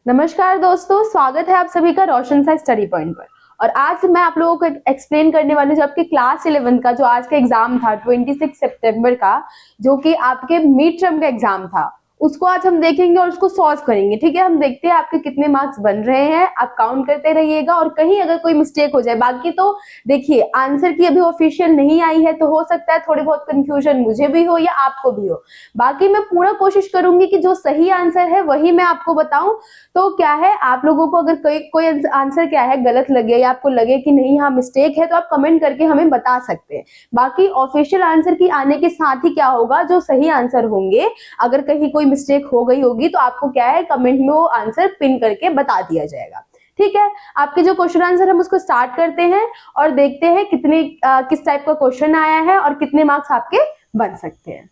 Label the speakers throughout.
Speaker 1: नमस्कार दोस्तों, स्वागत है आप सभी का रोशन सा स्टडी पॉइंट पर। और आज मैं आप लोगों को एक्सप्लेन करने वाली हूँ जो आपके क्लास 11 का जो आज का एग्जाम था 26 सितंबर का, जो कि आपके मिड टर्म का एग्जाम था, उसको आज हम देखेंगे और उसको सॉल्व करेंगे। ठीक है, हम देखते हैं आपके कितने मार्क्स बन रहे हैं। आप काउंट करते रहिएगा और कहीं अगर कोई मिस्टेक हो जाए, बाकी तो देखिए आंसर की अभी ऑफिशियल नहीं आई है, तो हो सकता है थोड़ी बहुत कंफ्यूजन मुझे भी हो या आपको भी हो। बाकी मैं पूरा कोशिश करूंगी कि जो सही आंसर है वही मैं आपको बताऊं। तो क्या है, आप लोगों को अगर कोई आंसर क्या है गलत लगे या आपको लगे कि नहीं यहाँ मिस्टेक है, तो आप कमेंट करके हमें बता सकते हैं। बाकी ऑफिशियल आंसर की आने के साथ ही क्या होगा, जो सही आंसर होंगे, अगर कहीं कोई मिस्टेक हो गई होगी तो आपको क्या है कमेंट में वो आंसर पिन करके बता दिया जाएगा। ठीक है, आपके जो क्वेश्चन आंसर हम उसको स्टार्ट करते हैं और देखते हैं किस टाइप का क्वेश्चन आया है और कितने मार्क्स आपके बन सकते हैं।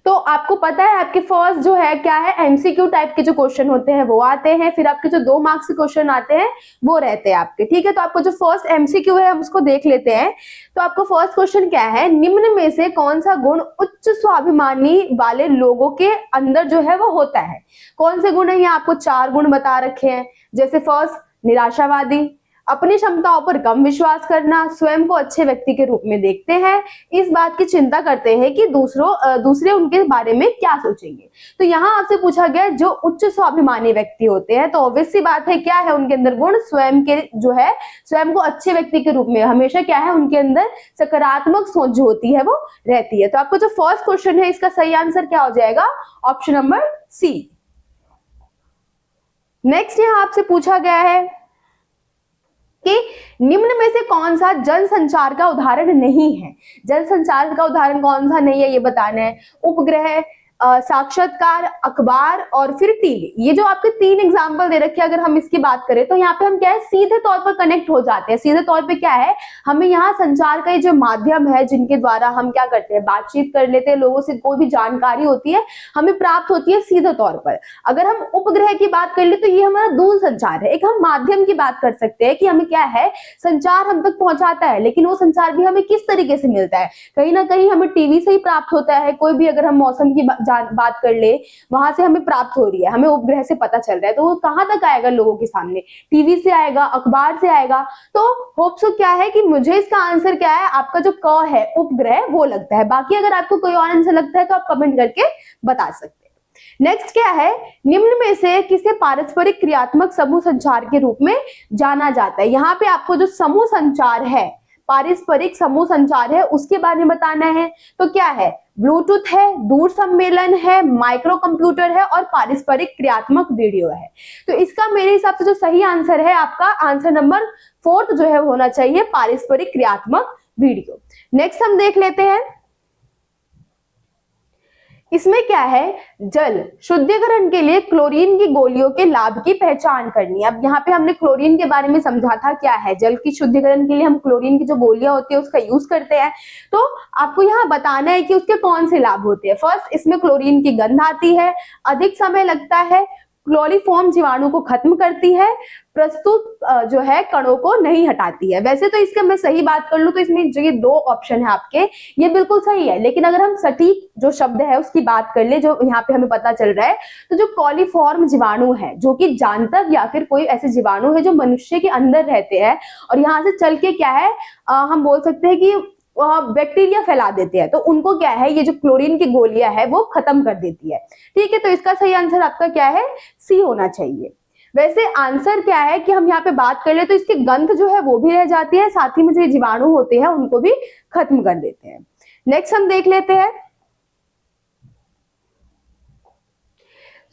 Speaker 1: तो आपको पता है आपके फर्स्ट जो है क्या है, एमसीक्यू टाइप के जो क्वेश्चन होते हैं वो आते हैं, फिर आपके जो 2 मार्क्स के क्वेश्चन आते हैं वो रहते हैं आपके। ठीक है, तो आपको जो फर्स्ट एमसीक्यू है हम उसको देख लेते हैं। तो आपको फर्स्ट क्वेश्चन क्या है, निम्न में से कौन सा गुण उच्च स्वाभिमानी वाले लोगों के अंदर जो है वो होता है। कौन से गुण है, यहाँ आपको 4 गुण बता रखे हैं। जैसे फर्स्ट, निराशावादी, अपनी क्षमताओं पर कम विश्वास करना, स्वयं को अच्छे व्यक्ति के रूप में देखते हैं, इस बात की चिंता करते हैं कि दूसरे उनके बारे में क्या सोचेंगे। तो यहाँ आपसे पूछा गया जो उच्च स्वाभिमानी व्यक्ति होते हैं, तो ऑब्वियस सी बात है क्या है उनके अंदर गुण, स्वयं को अच्छे व्यक्ति के रूप में हमेशा क्या है उनके अंदर सकारात्मक सोच जो होती है वो रहती है। तो आपको जो फर्स्ट क्वेश्चन है इसका सही आंसर क्या हो जाएगा, ऑप्शन नंबर सी। नेक्स्ट यहाँ आपसे पूछा गया है कि निम्न में से कौन सा जल संचार का उदाहरण नहीं है। जल संचार का उदाहरण कौन सा नहीं है ये बताना है। उपग्रह, साक्षात्कार, अखबार और फिर टीवी। ये जो आपके 3 एग्जाम्पल दे रखे हैं, अगर हम इसकी बात करें तो यहाँ पे हम क्या है सीधे तौर पर कनेक्ट हो जाते हैं। सीधे तौर पे क्या है, हमें यहाँ संचार का ये जो माध्यम है जिनके द्वारा हम क्या करते हैं, बातचीत कर लेते हैं, लोगों से कोई भी जानकारी होती है हमें प्राप्त होती है सीधे तौर पर। अगर हम उपग्रह की बात कर ले तो ये हमारा दूर संचार है। एक हम माध्यम की बात कर सकते हैं कि हमें क्या है संचार हम तक पहुंचाता है, लेकिन वो संचार भी हमें किस तरीके से मिलता है, कहीं ना कहीं हमें टीवी से ही प्राप्त होता है। कोई भी अगर हम मौसम की बात कर ले, वहां से हमें प्राप्त हो रही है, हमें उपग्रह से पता चल रहा है, तो वो कहां तक आएगा लोगों के सामने, टीवी से आएगा, अखबार से आएगा। तो होप सो क्या है कि मुझे इसका आंसर क्या है, आपका जो क है उपग्रह वो लगता है। बाकी अगर आपको कोई और आंसर लगता है तो आप कमेंट करके बता सकते हैं। नेक्स्ट क्या है, निम्न में से किसे पारस्परिक क्रियात्मक समूह संचार के रूप में जाना जाता है। यहाँ पे आपको जो समूह संचार है, पारस्परिक समूह संचार है, उसके बारे में बताना है। तो क्या है, ब्लूटूथ है, दूर सम्मेलन है, माइक्रो कंप्यूटर है और पारस्परिक क्रियात्मक वीडियो है। तो इसका मेरे हिसाब से जो सही आंसर है आपका आंसर नंबर 4 जो है होना चाहिए, पारस्परिक क्रियात्मक वीडियो। नेक्स्ट हम देख लेते हैं, इसमें क्या है, जल शुद्धिकरण के लिए क्लोरीन की गोलियों के लाभ की पहचान करनी है। अब यहाँ पे हमने क्लोरीन के बारे में समझा था, क्या है जल की शुद्धिकरण के लिए हम क्लोरीन की जो गोलियां होती है उसका यूज करते हैं। तो आपको यहाँ बताना है कि उसके कौन से लाभ होते हैं। फर्स्ट, इसमें क्लोरीन की गंध आती है, अधिक समय लगता है, क्लोरीफॉर्म जीवाणु को खत्म करती है, प्रस्तुत जो है कणों को नहीं हटाती है। वैसे तो इसके मैं सही बात कर लूं तो इसमें जो ये 2 ऑप्शन है आपके, ये बिल्कुल सही है, लेकिन अगर हम सटीक जो शब्द है उसकी बात कर ले, जो यहाँ पे हमें पता चल रहा है, तो जो कॉलीफॉर्म जीवाणु है, जो कि जानवर या फिर कोई ऐसे जीवाणु है जो मनुष्य के अंदर रहते हैं और यहाँ से चल के क्या है हम बोल सकते हैं कि बैक्टीरिया फैला देते हैं, तो उनको क्या है ये जो क्लोरीन की गोलियां है वो खत्म कर देती है। ठीक है, तो इसका सही आंसर आपका क्या है, सी होना चाहिए। वैसे आंसर क्या है कि हम यहाँ पे बात कर ले तो इसकी गंध जो है वो भी रह जाती है, साथ ही में जो जीवाणु होते हैं उनको भी खत्म कर देते हैं। नेक्स्ट हम देख लेते हैं,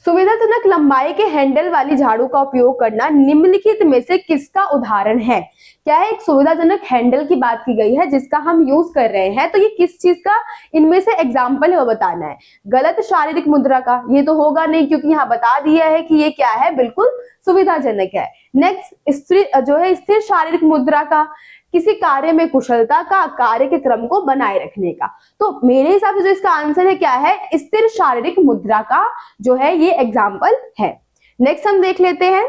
Speaker 1: सुविधाजनक लंबाई के हैंडल वाली झाड़ू का उपयोग करना निम्नलिखित में से किसका उदाहरण है। क्या है, एक सुविधाजनक हैंडल की बात की गई है जिसका हम यूज कर रहे हैं, तो ये किस चीज का इनमें से एग्जाम्पल है वो बताना है। गलत शारीरिक मुद्रा का, ये तो होगा नहीं क्योंकि यहाँ बता दिया है कि ये क्या है, बिल्कुल सुविधाजनक है। नेक्स्ट स्थिर शारीरिक मुद्रा का, किसी कार्य में कुशलता का, कार्य के क्रम को बनाए रखने का। तो मेरे हिसाब से जो इसका आंसर है क्या है, स्थिर शारीरिक मुद्रा का जो है ये एग्जाम्पल है। नेक्स्ट हम देख लेते हैं,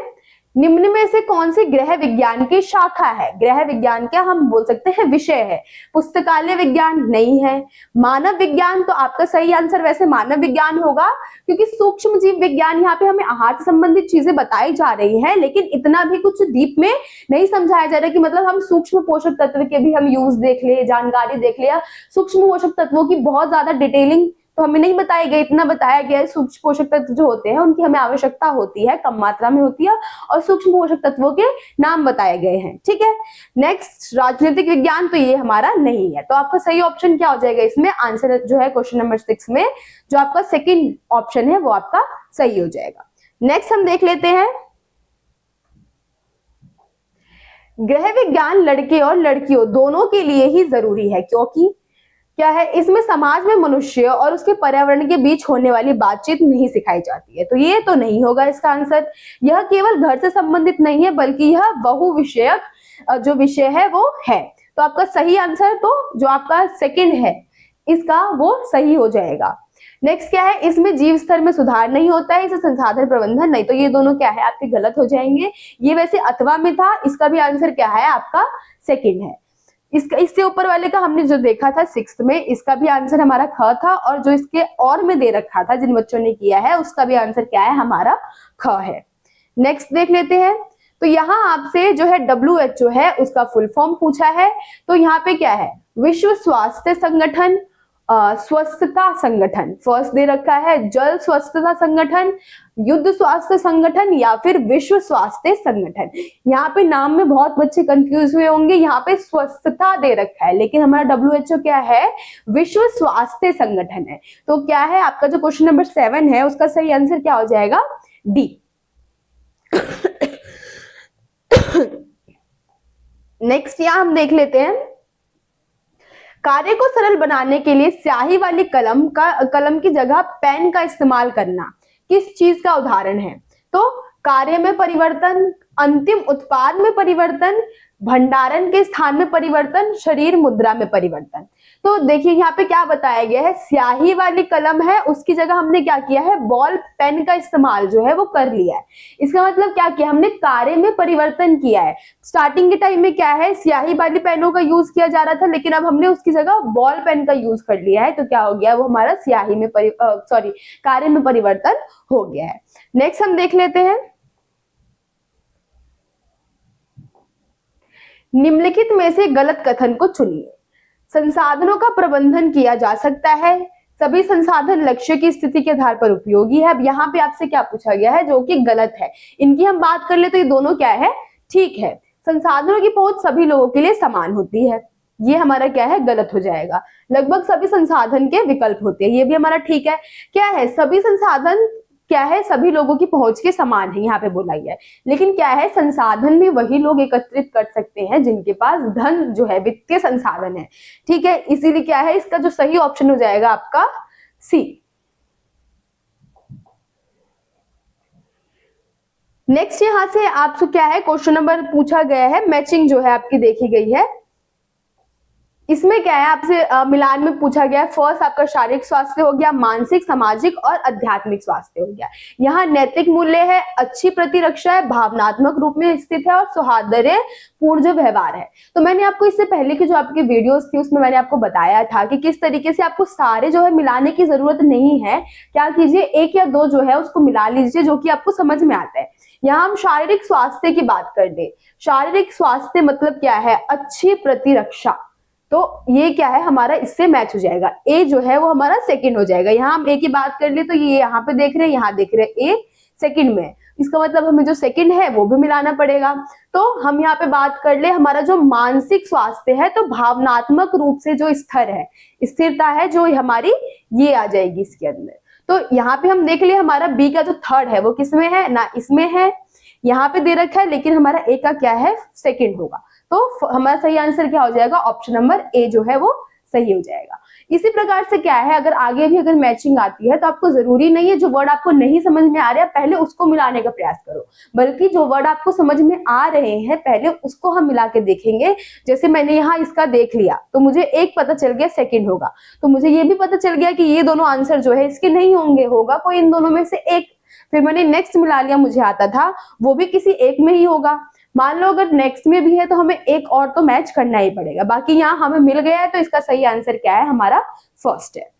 Speaker 1: निम्न में से कौन सी गृह विज्ञान की शाखा है? गृह विज्ञान क्या हम बोल सकते हैं विषय है। पुस्तकालय विज्ञान नहीं है। मानव विज्ञान तो आपका सही आंसर वैसे मानव विज्ञान होगा, क्योंकि सूक्ष्म जीव विज्ञान यहाँ पे हमें आहार से संबंधित चीजें बताई जा रही है, लेकिन इतना भी कुछ डीप में नहीं समझाया जा रहा कि मतलब हम सूक्ष्म पोषक तत्व के भी हम यूज देख ले, जानकारी देख ले, या सूक्ष्म पोषक तत्वों की बहुत ज्यादा डिटेलिंग तो हमें नहीं बताई गई। इतना बताया गया है सूक्ष्म पोषक तत्व जो होते हैं उनकी हमें आवश्यकता होती है, कम मात्रा में होती है, और सूक्ष्म पोषक तत्वों के नाम बताए गए हैं। ठीक है, नेक्स्ट राजनीतिक विज्ञान, तो ये हमारा नहीं है। तो आपका सही ऑप्शन क्या हो जाएगा इसमें? आंसर जो है क्वेश्चन नंबर 6 में जो आपका सेकंड ऑप्शन है वो आपका सही हो जाएगा। नेक्स्ट हम देख लेते हैं, गृह विज्ञान लड़के और लड़कियों दोनों के लिए ही जरूरी है, क्योंकि क्या है इसमें समाज में मनुष्य और उसके पर्यावरण के बीच होने वाली बातचीत नहीं सिखाई जाती है। तो ये तो नहीं होगा इसका आंसर। यह केवल घर से संबंधित नहीं है, बल्कि यह बहु विषयक जो विषय है वो है। तो आपका सही आंसर तो जो आपका सेकंड है इसका वो सही हो जाएगा। नेक्स्ट क्या है, इसमें जीव स्तर में सुधार नहीं होता है, इसे संसाधन प्रबंधन नहीं। तो ये दोनों क्या है आपके गलत हो जाएंगे। ये वैसे अथवा में था, इसका भी आंसर क्या है आपका सेकंड है। इसका इससे ऊपर वाले का हमने जो देखा था 6th में, इसका भी आंसर हमारा ख था, और जो इसके और में दे रखा था जिन बच्चों ने किया है उसका भी आंसर क्या है हमारा ख है। नेक्स्ट देख लेते हैं, तो यहाँ आपसे जो है WHO है उसका फुल फॉर्म पूछा है। तो यहाँ पे क्या है, विश्व स्वास्थ्य संगठन, स्वस्थता संगठन फर्स्ट दे रखा है, जल स्वच्छता संगठन, युद्ध स्वास्थ्य संगठन, या फिर विश्व स्वास्थ्य संगठन। यहाँ पे नाम में बहुत बच्चे कंफ्यूज हुए होंगे, यहाँ पे स्वस्थता दे रखा है लेकिन हमारा WHO क्या है, विश्व स्वास्थ्य संगठन है। तो क्या है आपका जो क्वेश्चन नंबर 7 है उसका सही आंसर क्या हो जाएगा, डी। नेक्स्ट यहाँ हम देख लेते हैं, कार्य को सरल बनाने के लिए स्याही वाली कलम की जगह पेन का इस्तेमाल करना किस चीज का उदाहरण है? तो कार्य में परिवर्तन, अंतिम उत्पाद में परिवर्तन, भंडारण के स्थान में परिवर्तन, शरीर मुद्रा में परिवर्तन। तो देखिए यहाँ पे क्या बताया गया है, स्याही वाली कलम है उसकी जगह हमने क्या किया है, बॉल पेन का इस्तेमाल जो है वो कर लिया है। इसका मतलब क्या किया, हमने कार्य में परिवर्तन किया है। स्टार्टिंग के टाइम में क्या है, स्याही वाली पेनों का यूज किया जा रहा था, लेकिन अब हमने उसकी जगह बॉल पेन का यूज कर लिया है। तो क्या हो गया, वो हमारा स्याही में कार्य में परिवर्तन हो गया है। नेक्स्ट हम देख लेते हैं, निम्नलिखित में से गलत कथन को चुनिए। संसाधनों का प्रबंधन किया जा सकता है, सभी संसाधन लक्ष्य की स्थिति के आधार पर उपयोगी है। अब यहाँ पे आपसे क्या पूछा गया है जो कि गलत है, इनकी हम बात कर ले तो ये दोनों क्या है, ठीक है। संसाधनों की पहुंच सभी लोगों के लिए समान होती है, ये हमारा क्या है, गलत हो जाएगा। लगभग सभी संसाधन के विकल्प होते हैं, ये भी हमारा ठीक है। क्या है, सभी संसाधन क्या है, सभी लोगों की पहुंच के समान है, यहाँ पे बोला गया है। लेकिन क्या है, संसाधन भी वही लोग एकत्रित कर सकते हैं जिनके पास धन जो है, वित्तीय संसाधन है। ठीक है, इसीलिए क्या है, इसका जो सही ऑप्शन हो जाएगा आपका सी। नेक्स्ट यहां से आपसे क्या है, क्वेश्चन नंबर पूछा गया है, मैचिंग जो है आपकी देखी गई है। इसमें क्या है आपसे मिलान में पूछा गया है, फर्स्ट आपका शारीरिक स्वास्थ्य हो गया, मानसिक, सामाजिक और आध्यात्मिक स्वास्थ्य हो गया। यहाँ नैतिक मूल्य है, अच्छी प्रतिरक्षा है, भावनात्मक रूप में स्थित है, और सौहार्दर्य पूर्ण जो व्यवहार है। तो मैंने आपको इससे पहले की जो आपकी वीडियोस थी उसमें मैंने आपको बताया था कि किस तरीके से आपको सारे जो है मिलाने की जरूरत नहीं है। क्या कीजिए, एक या दो जो है उसको मिला लीजिए जो कि आपको समझ में आता है। यहाँ हम शारीरिक स्वास्थ्य की बात कर दे, शारीरिक स्वास्थ्य मतलब क्या है, अच्छी प्रतिरक्षा। तो ये क्या है हमारा, इससे मैच हो जाएगा। ए जो है वो हमारा सेकंड हो जाएगा। यहाँ हम ए की बात कर ले तो ये यहाँ पे देख रहे हैं, यहाँ देख रहे हैं, ए सेकंड में, इसका मतलब हमें जो सेकंड है वो भी मिलाना पड़ेगा। तो हम यहाँ पे बात कर ले, हमारा जो मानसिक स्वास्थ्य है, तो भावनात्मक रूप से जो स्थिर है, स्थिरता है जो हमारी, ये आ जाएगी इसके अंदर। तो यहाँ पे हम देख ले, हमारा बी का जो थर्ड है वो किसमें है ना, इसमें है, यहाँ पे दे रखा है, लेकिन हमारा ए का क्या है, सेकंड होगा। तो हमारा सही आंसर क्या हो जाएगा, ऑप्शन नंबर ए जो है वो सही हो जाएगा। इसी प्रकार से क्या है, अगर आगे भी अगर मैचिंग आती है तो आपको जरूरी नहीं है जो वर्ड आपको नहीं समझ में आ रहा है पहले उसको मिलाने का प्रयास करो, बल्कि जो वर्ड आपको समझ में आ रहे हैं पहले उसको हम मिला के देखेंगे। जैसे मैंने यहाँ इसका देख लिया तो मुझे एक पता चल गया सेकंड होगा, तो मुझे ये भी पता चल गया कि ये दोनों आंसर जो है इसके नहीं होंगे, होगा कोई इन दोनों में से एक। फिर मैंने नेक्स्ट मिला लिया, मुझे आता था, वो भी किसी एक में ही होगा। मान लो अगर नेक्स्ट में भी है तो हमें एक और तो मैच करना ही पड़ेगा, बाकी यहाँ हमें मिल गया है, तो इसका सही आंसर क्या है, हमारा फर्स्ट है।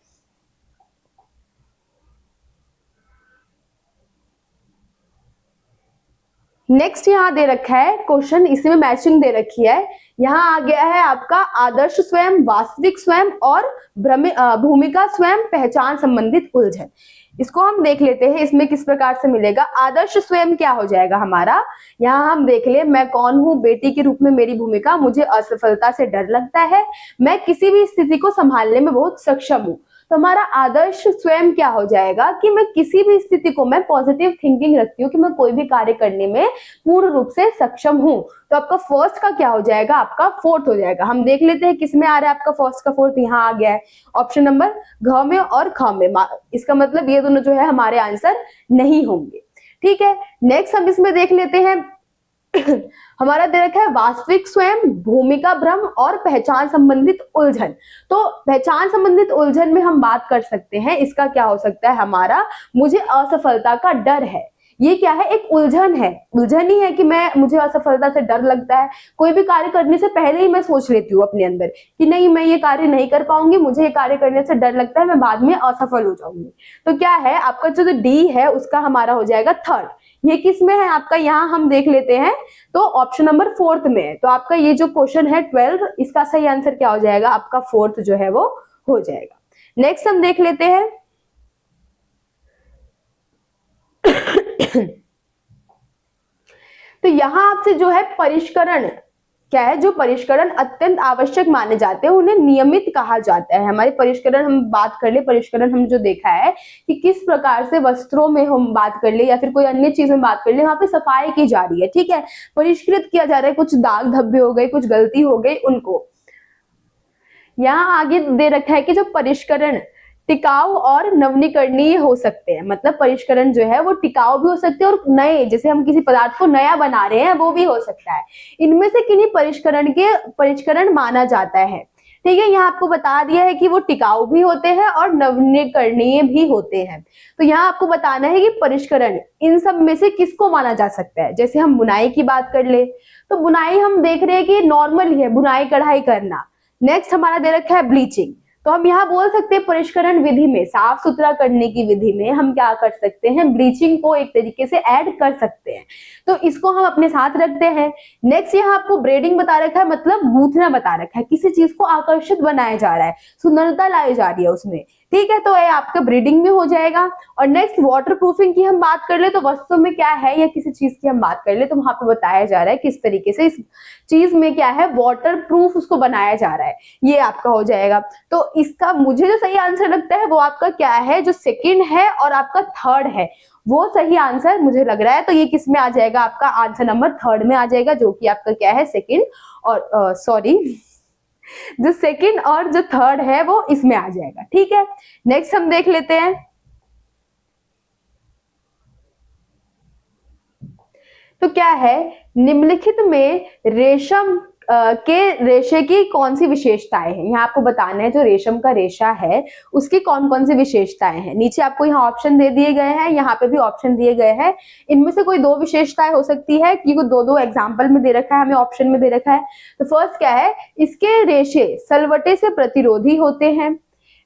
Speaker 1: नेक्स्ट यहाँ दे रखा है क्वेश्चन, इसमें मैचिंग दे रखी है। यहाँ आ गया है आपका आदर्श स्वयं, वास्तविक स्वयं और भूमिका स्वयं, पहचान संबंधित उलझन। इसको हम देख लेते हैं, इसमें किस प्रकार से मिलेगा। आदर्श स्वयं क्या हो जाएगा हमारा, यहाँ हम देख ले, मैं कौन हूँ, बेटी के रूप में मेरी भूमिका, मुझे असफलता से डर लगता है, मैं किसी भी स्थिति को संभालने में बहुत सक्षम हूँ। तो हमारा आदर्श स्वयं क्या हो जाएगा कि मैं किसी भी स्थिति को, मैं पॉजिटिव थिंकिंग रखती हूँ कि मैं कोई भी कार्य करने में पूर्ण रूप से सक्षम हूँ। तो आपका फर्स्ट का क्या हो जाएगा, आपका फोर्थ हो जाएगा। हम देख लेते हैं किस में आ रहा है आपका फर्स्ट का फोर्थ, यहाँ आ गया है ऑप्शन नंबर घ में और ख में। इसका मतलब ये दोनों जो है हमारे आंसर नहीं होंगे। ठीक है, नेक्स्ट हम इसमें देख लेते हैं हमारा दे रखा है वास्तविक स्वयं, भूमिका भ्रम और पहचान संबंधित उलझन। तो पहचान संबंधित उलझन में हम बात कर सकते हैं, इसका क्या हो सकता है हमारा, मुझे असफलता का डर है। ये क्या है, एक उलझन है, उलझन ही है कि मुझे असफलता से डर लगता है। कोई भी कार्य करने से पहले ही मैं सोच लेती हूँ अपने अंदर कि नहीं, मैं ये कार्य नहीं कर पाऊंगी, मुझे ये कार्य करने से डर लगता है, मैं बाद में असफल हो जाऊंगी। तो क्या है आपका जो डी है उसका हमारा हो जाएगा थर्ड। ये किस में है आपका, यहाँ हम देख लेते हैं तो ऑप्शन नंबर फोर्थ में है। तो आपका ये जो क्वेश्चन है 12, इसका सही आंसर क्या हो जाएगा, आपका फोर्थ जो है वो हो जाएगा। नेक्स्ट हम देख लेते हैं तो यहां आपसे जो है परिष्करण क्या है, जो परिष्करण अत्यंत आवश्यक माने जाते हैं उन्हें नियमित कहा जाता है। हमारे परिष्करण, हम बात कर ले परिष्करण, हम जो देखा है कि किस प्रकार से वस्त्रों में हम बात कर ले या फिर कोई अन्य चीज में बात कर ले, वहां पे सफाई की जा रही है। ठीक है, परिष्कृत किया जा रहा है, कुछ दाग धब्बे हो गए, कुछ गलती हो गई उनको। यहाँ आगे दे रखा है कि जो परिष्करण टिकाऊ और नवीनीकरणीय हो सकते हैं, मतलब परिष्करण जो है वो टिकाऊ भी हो सकते हैं और नए, जैसे हम किसी पदार्थ को नया बना रहे हैं वो भी हो सकता है। इनमें से किन्हीं परिष्करण माना जाता है। ठीक है, यहाँ आपको बता दिया है कि वो टिकाऊ भी होते हैं और नवीनीकरणीय भी होते हैं। तो यहाँ आपको बताना है कि परिष्करण इन सब में से किसको माना जा सकता है। जैसे हम बुनाई की बात कर ले तो बुनाई हम देख रहे हैं कि नॉर्मल ही है, बुनाई कढ़ाई करना। नेक्स्ट हमारा दे रखा है ब्लीचिंग, तो हम यहाँ बोल सकते हैं परिष्करण विधि में, साफ सुथरा करने की विधि में हम क्या कर सकते हैं, ब्लीचिंग को एक तरीके से ऐड कर सकते हैं। तो इसको हम अपने साथ रखते हैं। नेक्स्ट यहाँ आपको ब्रेडिंग बता रखा है, मतलब गूंथना बता रखा है, किसी चीज को आकर्षित बनाया जा रहा है, सुंदरता लाई जा रही है उसमें। ठीक है, तो ये आपका ब्रीडिंग में हो जाएगा। और नेक्स्ट वाटर प्रूफिंग की हम बात कर ले तो वस्तु में क्या है या किसी चीज की हम बात कर ले तो वहां पे बताया जा रहा है किस तरीके से इस चीज में क्या है, वाटर प्रूफ उसको बनाया जा रहा है, ये आपका हो जाएगा। तो इसका मुझे जो सही आंसर लगता है वो आपका क्या है, जो सेकंड है और आपका थर्ड है वो सही आंसर मुझे लग रहा है। तो ये किस में आ जाएगा, आपका आंसर नंबर थर्ड में आ जाएगा, जो कि आपका क्या है, सेकंड और सॉरी जो सेकंड और जो थर्ड है वो इसमें आ जाएगा। ठीक है, नेक्स्ट हम देख लेते हैं। तो क्या है, निम्नलिखित में रेशम के रेशे की कौन सी विशेषताएं हैं। यहाँ आपको बताना है जो रेशम का रेशा है उसकी कौन कौन सी विशेषताएं हैं। नीचे आपको यहाँ ऑप्शन दे दिए गए हैं, यहाँ पे भी ऑप्शन दिए गए हैं। इनमें से कोई दो विशेषताएं हो सकती है, क्योंकि दो दो एग्जाम्पल में दे रखा है, हमें ऑप्शन में दे रखा है। तो फर्स्ट क्या है, इसके रेशे सलवटे से प्रतिरोधी होते हैं,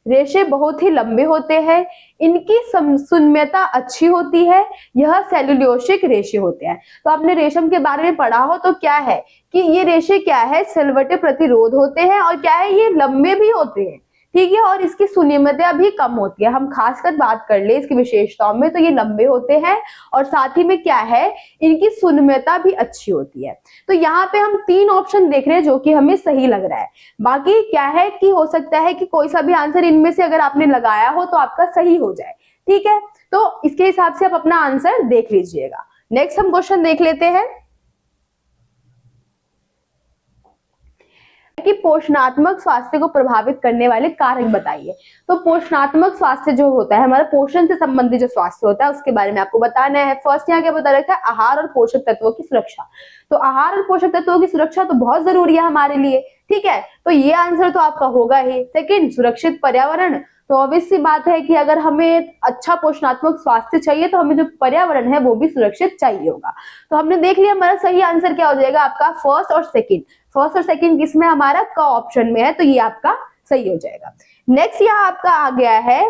Speaker 1: रेशे बहुत ही लंबे होते हैं, इनकी सुन्मयता अच्छी होती है, यह सेल्यूलोसिक रेशे होते हैं। तो आपने रेशम के बारे में पढ़ा हो तो क्या है कि ये रेशे क्या है, सलवटे प्रतिरोध होते हैं और क्या है, ये लंबे भी होते हैं। ठीक है, और इसकी सुनियमितता भी कम होती है। हम खासकर बात कर ले इसकी विशेषताओं में तो ये लंबे होते हैं और साथ ही में क्या है, इनकी सुनियमितता भी अच्छी होती है। तो यहाँ पे हम तीन ऑप्शन देख रहे हैं जो कि हमें सही लग रहा है। बाकी क्या है कि हो सकता है कि कोई सा भी आंसर इनमें से अगर आपने लगाया हो तो आपका सही हो जाए। ठीक है, तो इसके हिसाब से आप अपना आंसर देख लीजिएगा। नेक्स्ट हम क्वेश्चन देख लेते हैं कि पोषणात्मक स्वास्थ्य को प्रभावित करने वाले कारक बताइए। तो पोषणात्मक स्वास्थ्य जो होता है, हमारा पोषण से संबंधित जो स्वास्थ्य होता है उसके बारे में आपको बताना है। फर्स्ट यहाँ क्या बता रखा है, आहार और पोषक तत्वों की सुरक्षा। तो आहार और पोषक तत्वों की सुरक्षा तो बहुत जरूरी है हमारे लिए। ठीक है, तो ये आंसर तो आपका होगा ही। सेकंड, सुरक्षित पर्यावरण, तो ऑब्वियस सी बात है कि अगर हमें अच्छा पोषणात्मक स्वास्थ्य चाहिए तो हमें जो पर्यावरण है वो भी सुरक्षित चाहिए होगा। तो हमने देख लिया हमारा सही आंसर क्या हो जाएगा आपका फर्स्ट और सेकंड। फर्स्ट और सेकंड किसमें हमारा क ऑप्शन में है, तो ये आपका सही हो जाएगा। नेक्स्ट यहाँ आपका आ गया है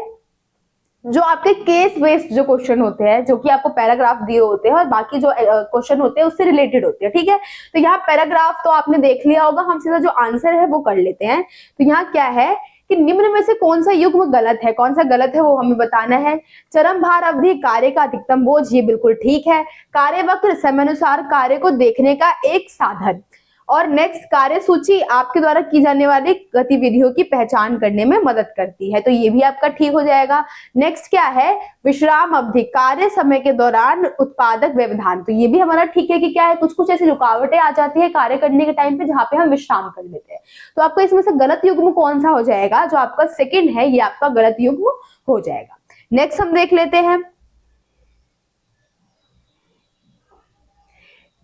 Speaker 1: जो आपके केस बेस्ड जो क्वेश्चन होते हैं, जो कि आपको पैराग्राफ दिए होते हैं और बाकी जो क्वेश्चन होते हैं उससे रिलेटेड होते हैं, ठीक है। तो यहाँ पैराग्राफ तो आपने देख लिया होगा, हम सीधा जो आंसर है वो कर लेते हैं। तो यहाँ क्या है कि निम्न में से कौन सा युग्म गलत है, कौन सा गलत है वो हमें बताना है। चरम भार अवधि कार्य का अधिकतम बोझ, ये बिल्कुल ठीक है। कार्यवक्र समयानुसार कार्य को देखने का एक साधन। और नेक्स्ट कार्य सूची आपके द्वारा की जाने वाली गतिविधियों की पहचान करने में मदद करती है, तो ये भी आपका ठीक हो जाएगा। नेक्स्ट क्या है विश्राम अवधि, कार्य समय के दौरान उत्पादक व्यवधान, तो ये भी हमारा ठीक है कि क्या है कुछ कुछ ऐसी रुकावटें आ जाती है कार्य करने के टाइम पे जहां पे हम विश्राम कर लेते हैं। तो आपका इसमें से गलत युग्म कौन सा हो जाएगा, जो आपका सेकंड है ये आपका गलत युग्म हो जाएगा। नेक्स्ट हम देख लेते हैं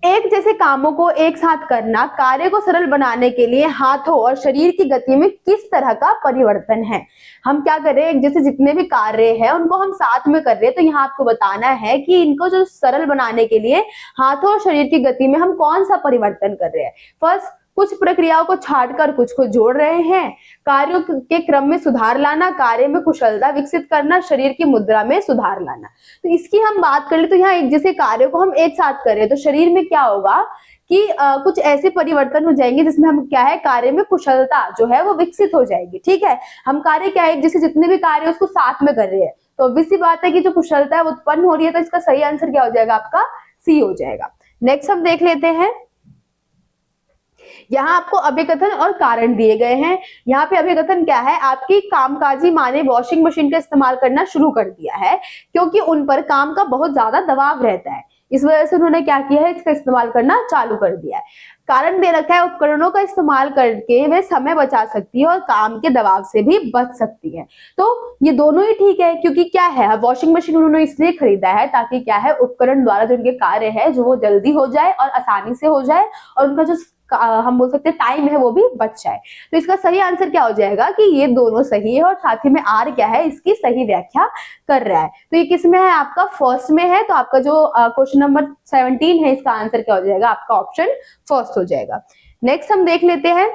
Speaker 1: एक जैसे कामों को एक साथ करना कार्य को सरल बनाने के लिए हाथों और शरीर की गति में किस तरह का परिवर्तन है। हम क्या कर रहे हैं, एक जैसे जितने भी कार्य हैं उनको हम साथ में कर रहे हैं, तो यहाँ आपको बताना है कि इनको जो सरल बनाने के लिए हाथों और शरीर की गति में हम कौन सा परिवर्तन कर रहे हैं। फर्स्ट, कुछ प्रक्रियाओं को छाटकर कुछ को जोड़ रहे हैं, कार्यों के क्रम में सुधार लाना, कार्य में कुशलता विकसित करना, शरीर की मुद्रा में सुधार लाना। तो इसकी हम बात कर ले तो यहाँ एक जैसे कार्यों को हम एक साथ कर रहे हैं, तो शरीर में क्या होगा कि कुछ ऐसे परिवर्तन हो जाएंगे जिसमें हम क्या है कार्य में कुशलता जो है वो विकसित हो जाएगी, ठीक है। हम कार्य क्या है जैसे जितने भी कार्य उसको साथ में कर रहे हैं, तो ऑब्वियस सी बात है कि जो कुशलता है वो उत्पन्न हो रही है, तो इसका सही आंसर क्या हो जाएगा आपका सी हो जाएगा। नेक्स्ट हम देख लेते हैं, यहाँ आपको अभिकथन और कारण दिए गए हैं। यहाँ पे अभिकथन क्या है, आपकी कामकाजी माँ ने वॉशिंग मशीन का इस्तेमाल करना शुरू कर दिया है क्योंकि उन पर काम का बहुत ज्यादा दबाव रहता है, इस वजह से उन्होंने क्या किया है इसका इस्तेमाल करना चालू कर दिया है। कारण दे रखा है उपकरणों का इस्तेमाल करके वे समय बचा सकती है और काम के दबाव से भी बच सकती है। तो ये दोनों ही ठीक है क्योंकि क्या है वॉशिंग मशीन उन्होंने इसलिए खरीदा है ताकि क्या है उपकरण द्वारा जो उनके कार्य है जो वो जल्दी हो जाए और आसानी से हो जाए और उनका जो हम बोल सकते हैं टाइम है वो भी बच जाए। तो इसका सही आंसर क्या हो जाएगा कि ये दोनों सही है और साथ ही में आर क्या है इसकी सही व्याख्या कर रहा है। तो ये किस में है आपका फर्स्ट में है, तो आपका जो क्वेश्चन नंबर 17 है इसका आंसर क्या हो जाएगा आपका ऑप्शन फर्स्ट हो जाएगा। नेक्स्ट हम देख लेते हैं,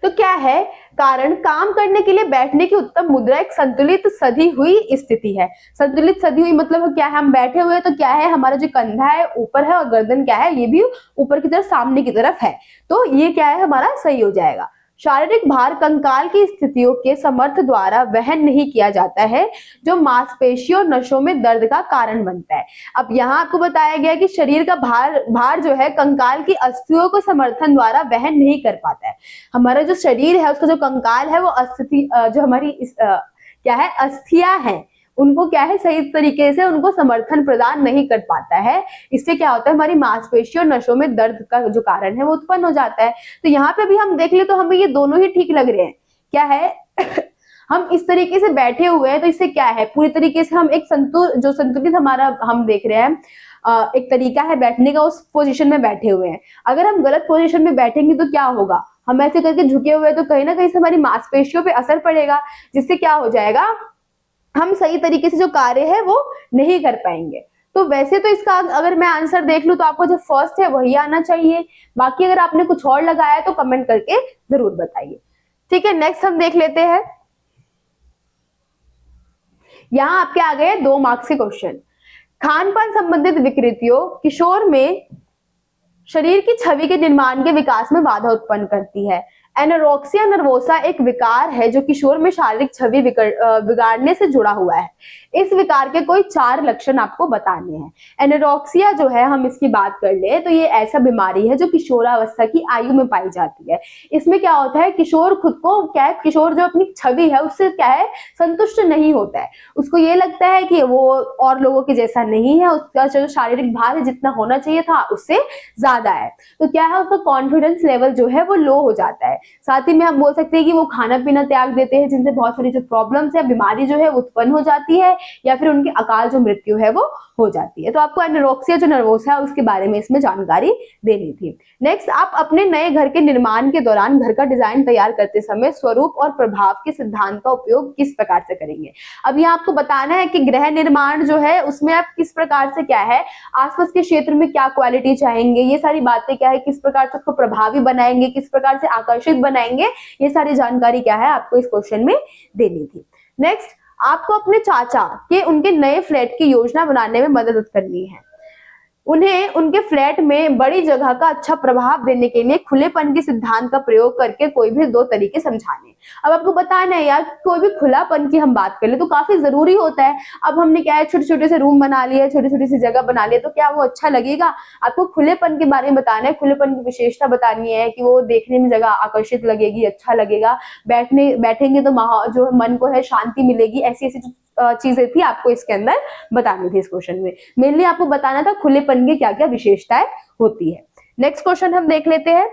Speaker 1: तो क्या है कारण काम करने के लिए बैठने की उत्तम मुद्रा एक संतुलित सधी हुई स्थिति है। संतुलित सधी हुई मतलब क्या है हम बैठे हुए हैं तो क्या है हमारा जो कंधा है ऊपर है और गर्दन क्या है ये भी ऊपर की तरफ सामने की तरफ है, तो ये क्या है हमारा सही हो जाएगा। शारीरिक भार कंकाल की स्थितियों के समर्थ द्वारा वहन नहीं किया जाता है जो मांसपेशियों और नसों में दर्द का कारण बनता है। अब यहाँ आपको बताया गया कि शरीर का भार जो है कंकाल की अस्थियों को समर्थन द्वारा वहन नहीं कर पाता है। हमारा जो शरीर है उसका जो कंकाल है वो अस्थि जो हमारी क्या है अस्थियां है उनको क्या है सही तरीके से उनको समर्थन प्रदान नहीं कर पाता है। इससे क्या होता है हमारी मांसपेशियों और नसों में दर्द का जो कारण है वो उत्पन्न हो जाता है। तो यहाँ पे भी हम देख ले तो हमें ये दोनों ही ठीक लग रहे हैं। क्या है हम इस तरीके से बैठे हुए हैं तो इससे क्या है पूरी तरीके से हम एक संतुलित हमारा हम देख रहे हैं एक तरीका है बैठने का, उस पोजीशन में बैठे हुए हैं। अगर हम गलत पोजीशन में बैठेंगे तो क्या होगा, हम ऐसे करके झुके हुए हैं तो कहीं ना कहीं से हमारी मांसपेशियों पे असर पड़ेगा, जिससे क्या हो जाएगा हम सही तरीके से जो कार्य है वो नहीं कर पाएंगे। तो वैसे तो इसका अगर मैं आंसर देख लूं तो आपको जो फर्स्ट है वही आना चाहिए, बाकी अगर आपने कुछ और लगाया है तो कमेंट करके जरूर बताइए। ठीक है, नेक्स्ट हम देख लेते हैं, यहां आपके आ गए 2 मार्क्स के क्वेश्चन। खान पान संबंधित विकृतियों किशोर में शरीर की छवि के निर्माण के विकास में बाधा उत्पन्न करती है। एनोरेक्सिया नर्वोसा एक विकार है जो किशोर में शारीरिक छवि बिगाड़ने से जुड़ा हुआ है। इस विकार के कोई 4 लक्षण आपको बताने हैं। एनोरेक्सिया जो है हम इसकी बात कर ले तो ये ऐसा बीमारी है जो किशोरावस्था की आयु में पाई जाती है। इसमें क्या होता है किशोर खुद को क्या है किशोर जो अपनी छवि है उससे क्या है संतुष्ट नहीं होता है, उसको ये लगता है कि वो और लोगों के जैसा नहीं है, उसका जो शारीरिक भार है जितना होना चाहिए था उससे ज्यादा है। तो क्या है उसका कॉन्फिडेंस लेवल जो है वो लो हो जाता है। साथ ही में हम बोल सकते हैं कि वो खाना पीना त्याग देते हैं, जिनसे बहुत सारी जो प्रॉब्लम्स है, बीमारी जो है उत्पन्न हो जाती है, या फिर उनकी अकाल जो मृत्यु है वो हो जाती है। तो आपको एनोरेक्सिया जो नर्वोसा है उसके बारे में इसमें जानकारी देनी थी। नेक्स्ट, आप अपने नए घर के निर्माण के दौरान घर का डिजाइन तैयार करते समय स्वरूप और प्रभाव के सिद्धांत का उपयोग किस प्रकार से करेंगे। अब यहाँ आपको बताना है कि गृह निर्माण जो है उसमें आप किस प्रकार से क्या है आसपास के क्षेत्र में क्या क्वालिटी चाहेंगे, ये सारी बातें क्या है, किस प्रकार से उसको प्रभावी बनाएंगे, किस प्रकार से आकर्षित बनाएंगे, ये सारी जानकारी क्या है आपको इस क्वेश्चन में देनी थी। नेक्स्ट, आपको अपने चाचा के उनके नए फ्लैट की योजना बनाने में मदद करनी है। उन्हें उनके फ्लैट में बड़ी जगह का अच्छा प्रभाव देने के लिए खुलेपन के सिद्धांत का प्रयोग करके कोई भी 2 तरीके समझाने। अब आपको बताना है यार, कोई भी खुलापन की हम बात कर ले तो काफी जरूरी होता है। अब हमने क्या है छोटे छोटे से रूम बना लिए, छोटी छोटी सी जगह बना लिए, तो क्या वो अच्छा लगेगा? आपको खुलेपन के बारे में बताना है, खुलेपन की विशेषता बतानी है कि वो देखने में जगह आकर्षित लगेगी, अच्छा लगेगा, बैठेंगे तो जो मन को है शांति मिलेगी, ऐसी ऐसी चीजें थी आपको इसके अंदर बतानी थी। इस क्वेश्चन में मेनली आपको बताना था खुलेपन की क्या क्या विशेषताएं होती है। नेक्स्ट क्वेश्चन हम देख लेते हैं।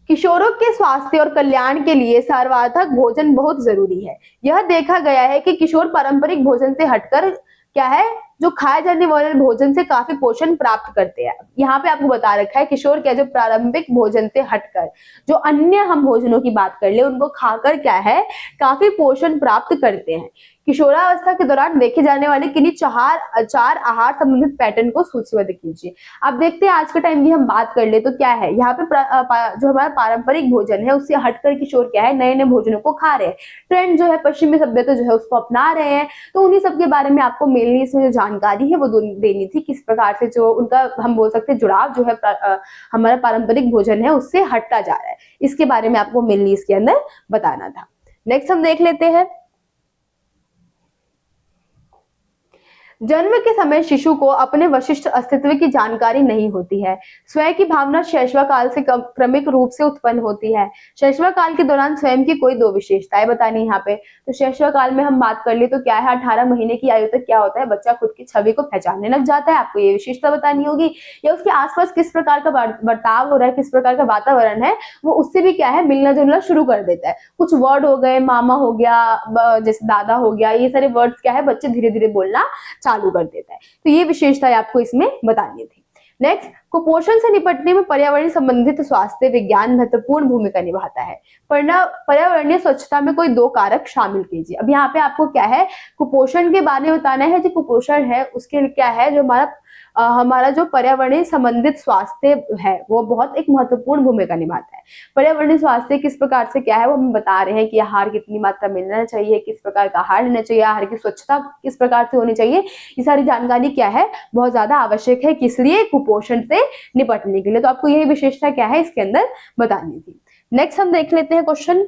Speaker 1: किशोरों के स्वास्थ्य और कल्याण के लिए सार्वत्रिक भोजन बहुत जरूरी है। यह देखा गया है कि किशोर पारंपरिक भोजन से हटकर क्या है जो खाए जाने वाले भोजन से काफी पोषण प्राप्त करते हैं। यहाँ पे आपको बता रखा है किशोर क्या जो प्रारंभिक भोजन से हटकर जो अन्य हम भोजनों की बात कर ले उनको खाकर क्या है काफी पोषण प्राप्त करते हैं। किशोरावस्था के दौरान देखे जाने वाले किन्हीं चार आहार संबंधित पैटर्न को सूचीबद्ध कीजिए। अब देखते हैं आज के टाइम की हम बात कर ले तो क्या है यहाँ पे जो हमारा पारंपरिक भोजन है उससे हटकर किशोर क्या है नए नए भोजनों को खा रहे हैं, ट्रेंड जो है पश्चिमी सभ्यता जो है उसको अपना रहे हैं। तो उन्हीं सब के बारे में आपको मेनली इसमें जो जानकारी है वो देनी थी, किस प्रकार से जो उनका हम बोल सकते हैं जुड़ाव जो है हमारा पारंपरिक भोजन है उससे हटता जा रहा है, इसके बारे में आपको मेनली इसके अंदर बताना था। नेक्स्ट हम देख लेते हैं। जन्म के समय शिशु को अपने वशिष्ठ अस्तित्व की जानकारी नहीं होती है। स्वयं की भावना शैशव काल से क्रमिक रूप से उत्पन्न होती है। शैशव काल के दौरान स्वयं की कोई 2 विशेषताएं बतानी यहाँ पे। तो शैशव काल में हम बात कर ले तो क्या है 18 महीने की आयु तक क्या होता है बच्चा खुद की छवि को पहचानने लग जाता है, आपको ये विशेषता बतानी होगी। या उसके आसपास किस प्रकार का बर्ताव हो रहा है, किस प्रकार का वातावरण है वो उससे भी क्या है मिलना जुलना शुरू कर देता है। कुछ वर्ड हो गए, मामा हो गया, जैसे दादा हो गया, ये सारे वर्ड्स क्या है बच्चे धीरे धीरे बोलना चालू कर देता है। तो ये विशेषताएं आपको इसमें बतानी थी। नेक्स्ट, कुपोषण से निपटने में पर्यावरण संबंधित स्वास्थ्य विज्ञान महत्वपूर्ण भूमिका निभाता है। पर्यावरणीय स्वच्छता में कोई 2 कारक शामिल कीजिए। अब यहाँ पे आपको क्या है कुपोषण के बारे में बताना है। जो कुपोषण है उसके क्या है जो हमारा जो पर्यावरणीय संबंधित स्वास्थ्य है वो बहुत एक महत्वपूर्ण भूमिका निभाता है। पर्यावरणीय स्वास्थ्य किस प्रकार से क्या है वो हम बता रहे हैं कि आहार कितनी मात्रा मिलना चाहिए, किस प्रकार का आहार लेना चाहिए, आहार की स्वच्छता किस प्रकार से होनी चाहिए, ये सारी जानकारी क्या है बहुत ज्यादा आवश्यक है किस लिए कुपोषण से निपटने के लिए। तो आपको यही विशेषता क्या है इसके अंदर बतानी थी। नेक्स्ट हम देख लेते हैं क्वेश्चन।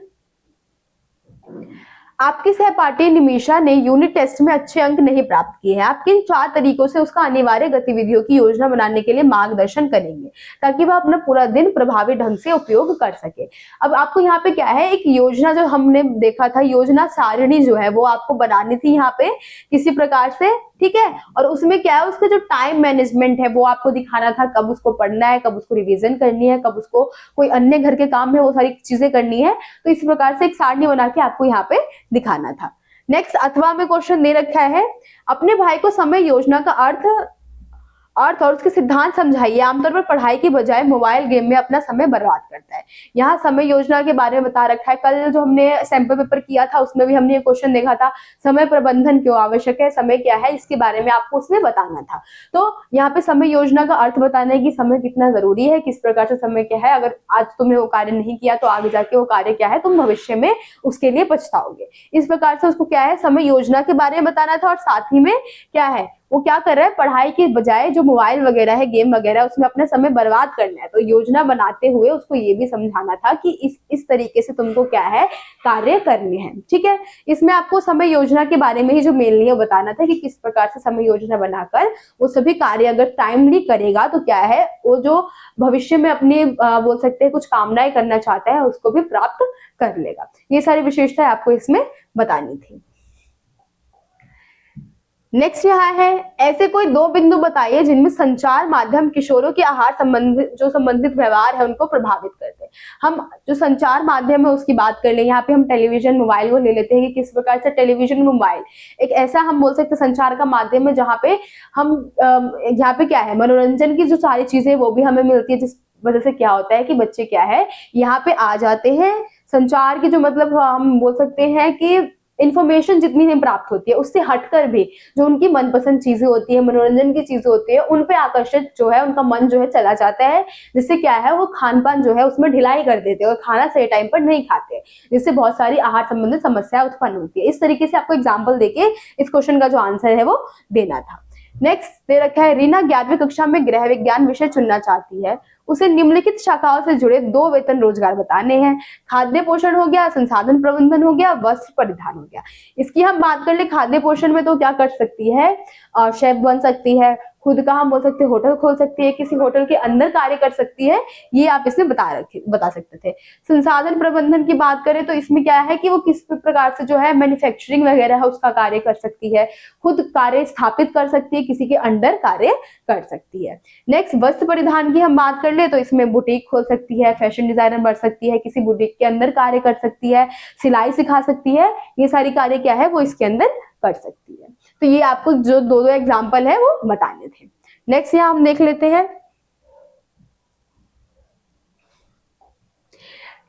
Speaker 1: आपकी सहपाठी निमिषा ने यूनिट टेस्ट में अच्छे अंक नहीं प्राप्त किए हैं। आप किन 4 तरीकों से उसका अनिवार्य गतिविधियों की योजना बनाने के लिए मार्गदर्शन करेंगे ताकि वह अपना पूरा दिन प्रभावी ढंग से उपयोग कर सके। अब आपको यहाँ पे क्या है एक योजना जो हमने देखा था योजना सारणी जो है वो आपको बनानी थी यहाँ पे किसी प्रकार से, ठीक है। और उसमें क्या है उसका जो टाइम मैनेजमेंट है वो आपको दिखाना था, कब उसको पढ़ना है, कब उसको रिवीजन करनी है, कब उसको कोई अन्य घर के काम है वो सारी चीजें करनी है। तो इस प्रकार से एक सारणी बना के आपको यहाँ पे दिखाना था। नेक्स्ट, अथवा में क्वेश्चन दे रखा है अपने भाई को समय योजना का अर्थ और उसके सिद्धांत समझाइए। आमतौर पर पढ़ाई की बजाय मोबाइल गेम में अपना समय बर्बाद करता है। यहाँ समय योजना के बारे में बता रखा है। कल जो हमने सैंपल पेपर किया था उसमें भी हमने ये क्वेश्चन देखा था समय प्रबंधन क्यों आवश्यक है, समय क्या है, इसके बारे में आपको उसमें बताना था। तो यहाँ पे समय योजना का अर्थ बताना है कि समय कितना जरूरी है, किस प्रकार से समय क्या है, अगर आज तुमने वो कार्य नहीं किया तो आगे जाके वो कार्य क्या है तुम भविष्य में उसके लिए पछताओगे। इस प्रकार से उसको क्या है समय योजना के बारे में बताना था। और साथ ही में क्या है वो क्या कर रहा है पढ़ाई के बजाय जो मोबाइल वगैरह है गेम वगैरह उसमें अपना समय बर्बाद करना है। तो योजना बनाते हुए उसको ये भी समझाना था कि इस तरीके से तुमको क्या है कार्य करने हैं, ठीक है। इसमें आपको समय योजना के बारे में ही जो मेनली है बताना था कि किस प्रकार से समय योजना बनाकर वो सभी कार्य अगर टाइमली करेगा तो क्या है वो जो भविष्य में अपनी बोल सकते हैं कुछ कामनाएं करना चाहता है उसको भी प्राप्त कर लेगा। ये सारी विशेषताएं आपको इसमें बतानी थी। नेक्स्ट यहाँ है, ऐसे कोई दो बिंदु बताइए जिनमें संचार माध्यम किशोरों के आहार संबंधित व्यवहार है उनको प्रभावित करते हैं। हम जो संचार माध्यम है उसकी बात कर ले, यहाँ पे हम टेलीविजन मोबाइल को ले लेते हैं कि किस प्रकार से टेलीविजन मोबाइल एक ऐसा हम बोल सकते हैं संचार का माध्यम है जहाँ पे हम यहाँ पे क्या है मनोरंजन की जो सारी चीजें वो भी हमें मिलती है, जिस वजह से क्या होता है कि बच्चे क्या है यहाँ पे आ जाते हैं। संचार की जो मतलब हम बोल सकते हैं कि इन्फॉर्मेशन जितनी हमें प्राप्त होती है उससे हटकर भी जो उनकी मनपसंद चीजें होती है, मनोरंजन की चीजें होती है, उन पे आकर्षित जो है उनका मन जो है चला जाता है, जिससे क्या है वो खान पान जो है उसमें ढिलाई कर देते हैं और खाना सही टाइम पर नहीं खाते, जिससे बहुत सारी आहार संबंधित समस्या उत्पन्न होती है। इस तरीके से आपको एग्जाम्पल देके इस क्वेश्चन का जो आंसर है वो देना था। नेक्स्ट दे रखा है, रीना 11वीं कक्षा में गृह विज्ञान विषय चुनना चाहती है, उसे निम्नलिखित शाखाओं से जुड़े 2 वेतन रोजगार बताने हैं। खाद्य पोषण हो गया, संसाधन प्रबंधन हो गया, वस्त्र परिधान हो गया। इसकी हम बात कर ले खाद्य पोषण में तो क्या कर सकती है, शेफ बन सकती है, खुद का हम बोल सकते हैं होटल खोल सकती है, किसी होटल के अंदर कार्य कर सकती है, ये आप इसमें बता सकते थे। संसाधन प्रबंधन की बात करें तो इसमें क्या है कि वो किस प्रकार से जो है मैन्युफैक्चरिंग वगैरह है उसका कार्य कर सकती है, खुद कार्य स्थापित कर सकती है, किसी के अंडर कार्य कर सकती है। नेक्स्ट वस्त्र परिधान की हम बात कर ले तो इसमें बुटीक खोल सकती है, फैशन डिजाइनर बन सकती है, किसी बुटीक के अंदर कार्य कर सकती है, सिलाई सिखा सकती है, ये सारी कार्य क्या है वो इसके अंदर कर सकती है। तो ये आपको जो 2 एग्जाम्पल है वो बताने थे। नेक्स्ट यहाँ हम देख लेते हैं,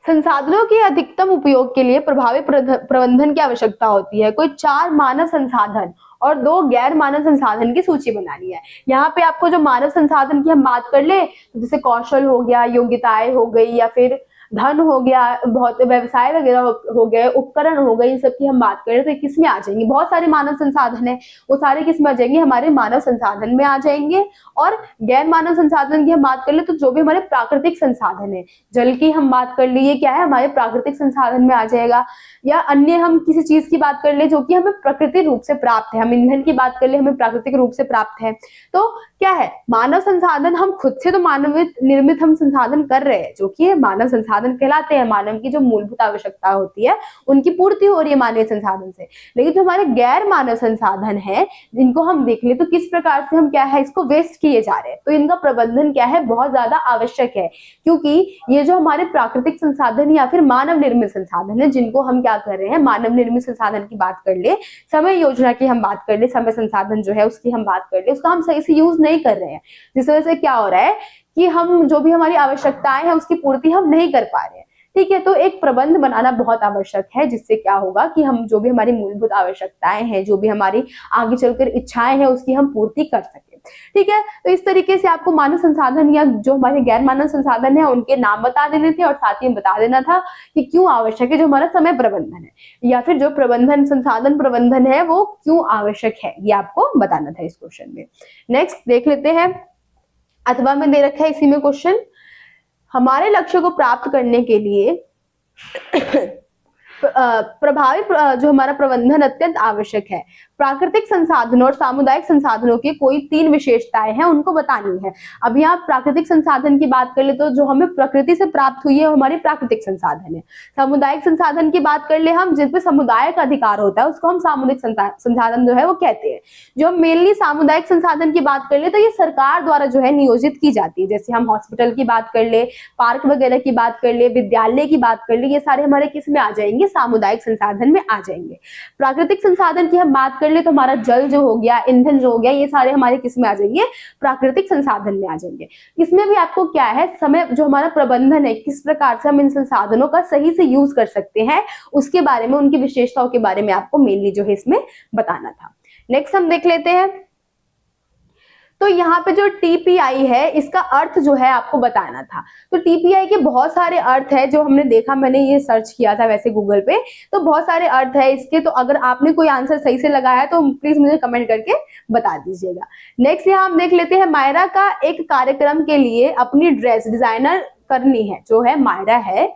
Speaker 1: संसाधनों के अधिकतम उपयोग के लिए प्रभावी प्रबंधन की आवश्यकता होती है। कोई 4 मानव संसाधन और 2 गैर मानव संसाधन की सूची बनानी है। यहाँ पे आपको जो मानव संसाधन की हम बात कर ले तो जैसे कौशल हो गया, योग्यताएं हो गई, या फिर धन हो गया, बहुत व्यवसाय वगैरह हो गए, उपकरण हो गए, इन सब की हम बात करें तो किस में आ जाएंगे, बहुत सारे मानव संसाधन है वो सारे किस में आ जाएंगे, हमारे मानव संसाधन में आ जाएंगे। और गैर मानव संसाधन की हम बात कर ले तो जो भी हमारे प्राकृतिक संसाधन है, जल की हम बात कर ली, ये क्या है हमारे प्राकृतिक संसाधन में आ जाएगा। या अन्य हम किसी चीज की बात कर ले जो कि हमें प्राकृतिक रूप से प्राप्त है, हम ईंधन की बात कर ले हमें प्राकृतिक रूप से प्राप्त है, तो क्या है मानव संसाधन हम खुद से तो मानव निर्मित हम संसाधन कर रहे हैं जो कि मानव संसाधन कहलाते हैं। मानव की जो मूलभूत आवश्यकता होती है उनकी पूर्ति हो रही है मानवीय संसाधन से। लेकिन जो हमारे गैर मानव संसाधन है जिनको हम देख ले तो किस प्रकार से हम क्या है इसको वेस्ट किए जा रहे हैं, तो इनका प्रबंधन क्या है बहुत ज्यादा आवश्यक है, क्योंकि ये जो हमारे प्राकृतिक संसाधन या फिर मानव निर्मित संसाधन है जिनको हम क्या कर रहे हैं मानव निर्मित संसाधन की बात कर ले, समय योजना की हम बात कर ले, समय संसाधन जो है उसकी हम बात कर ले, उसका हम सही से यूज नहीं कर रहे हैं, जिस वजह से क्या हो रहा है कि हम जो भी हमारी आवश्यकताएं हैं उसकी पूर्ति हम नहीं कर पा रहे हैं। ठीक है, तो एक प्रबंध बनाना बहुत आवश्यक है जिससे क्या होगा कि हम जो भी हमारी मूलभूत आवश्यकताएं हैं, जो भी हमारी आगे चलकर इच्छाएं हैं उसकी हम पूर्ति कर सके। ठीक है, तो इस तरीके से आपको मानव संसाधन या जो हमारे गैर मानव संसाधन है उनके नाम बता देने थे और साथ ही बता देना था कि क्यों आवश्यक है जो हमारा समय प्रबंधन है या फिर जो प्रबंधन संसाधन प्रबंधन है वो क्यों आवश्यक है, ये आपको बताना था इस क्वेश्चन में। नेक्स्ट देख लेते हैं, अथवा में दे रखा है इसी में क्वेश्चन, हमारे लक्ष्य को प्राप्त करने के लिए प्रभावी जो हमारा प्रबंधन अत्यंत आवश्यक है। प्राकृतिक संसाधनों और सामुदायिक संसाधनों की कोई 3 विशेषताएं हैं उनको बतानी है। अब यहाँ प्राकृतिक संसाधन की बात कर ले तो जो हमें प्रकृति से प्राप्त हुई है वो हमारी प्राकृतिक संसाधन है। सामुदायिक संसाधन की बात कर ले हम जिस पे समुदाय का अधिकार होता है उसको हम सामुदायिक संसाधन जो है वो कहते हैं। जो मेनली सामुदायिक संसाधन की बात कर ले तो ये सरकार द्वारा जो है नियोजित की जाती है, जैसे हम हॉस्पिटल की बात कर ले, पार्क वगैरह की बात कर ले, विद्यालय की बात कर ले, ये सारे हमारे किस में आ जाएंगे सामुदायिक संसाधन में आ जाएंगे। प्राकृतिक संसाधन की हम बात कर ले तो हमारा जल जो हो गया, ईंधन जो हो गया, ये सारे हमारे किस में आ जाएंगे प्राकृतिक संसाधन में आ जाएंगे। इसमें भी आपको क्या है समय जो हमारा प्रबंधन है किस प्रकार से हम इन संसाधनों का सही से यूज कर सकते हैं उसके बारे में, उनकी विशेषताओं के बारे में आपको मेनली जो है इसमें बताना था। नेक्स्ट हम देख लेते हैं, तो यहाँ पे जो टीपीआई है इसका अर्थ जो है आपको बताना था। तो टीपीआई के बहुत सारे अर्थ है जो हमने देखा, मैंने ये सर्च किया था वैसे गूगल पे, तो बहुत सारे अर्थ है इसके। तो अगर आपने कोई आंसर सही से लगाया है तो प्लीज मुझे कमेंट करके बता दीजिएगा। नेक्स्ट यहाँ हम देख लेते हैं, मायरा का एक कार्यक्रम के लिए अपनी ड्रेस डिजाइनर करनी है, जो है मायरा है